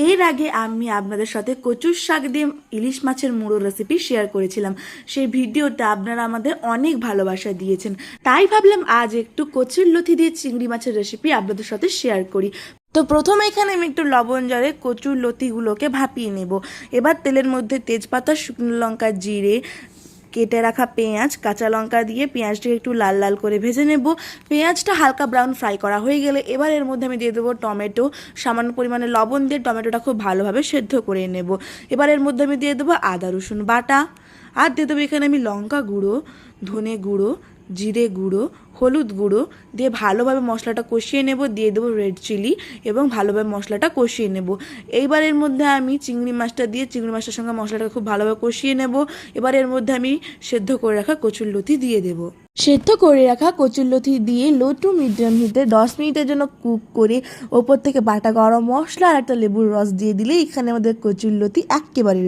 এর আগে আমি আপনাদের সাথে কচুর শাক দিয়ে ইলিশ মাছের মুড়ো রেসিপি শেয়ার করেছিলাম। সেই ভিডিওটা আপনারা আমাদের অনেক ভালোবাসা দিয়েছেন, তাই ভাবলাম আজ একটু কচুর লতি দিয়ে চিংড়ি মাছের রেসিপি আপনাদের সাথে শেয়ার করি। তো প্রথমে এখানে আমি একটু লবণ জলে কচুর লতিগুলোকে ভাপিয়ে নেব। এবার তেলের মধ্যে তেজপাতা, শুকনো লঙ্কা, জিরে, কেটে রাখা পেঁয়াজ, কাঁচা লঙ্কা দিয়ে পেঁয়াজটাকে একটু লাল লাল করে ভেজে নেব। পেঁয়াজটা হালকা ব্রাউন ফ্রাই করা হয়ে গেলে এবার এর মধ্যে আমি দিয়ে দেবো টমেটো। সামান্য পরিমাণে লবণ দিয়ে টমেটোটা খুব ভালোভাবে সেদ্ধ করে নেব। এবার এর মধ্যে আমি দিয়ে দেবো আদা রসুন বাটা, আর দিয়ে দেবো এখানে আমি লঙ্কা গুঁড়ো, ধনে গুঁড়ো, জিরে গুঁড়ো, হলুদ গুঁড়ো দিয়ে ভালোভাবে মশলাটা কষিয়ে নেব। দিয়ে দেবো রেড চিলি এবং ভালোভাবে মশলাটা কষিয়ে নেব। এইবার এর মধ্যে আমি চিংড়ি মাছটা দিয়ে চিংড়ি মাছটার সঙ্গে মশলাটাকে খুব ভালোভাবে কষিয়ে নেব। এবার এর মধ্যে আমি সেদ্ধ করে রাখা কচুরলতি দিয়ে দেব। সেদ্ধ করে রাখা কচুরলতি দিয়ে লো টু মিডিয়াম হিটে 10 মিনিটের জন্য কুক করে ওপর থেকে বাটা গরম মশলা আর একটা লেবুর রস দিয়ে দিলে এখানে আমাদের কচুরলতি একেবারে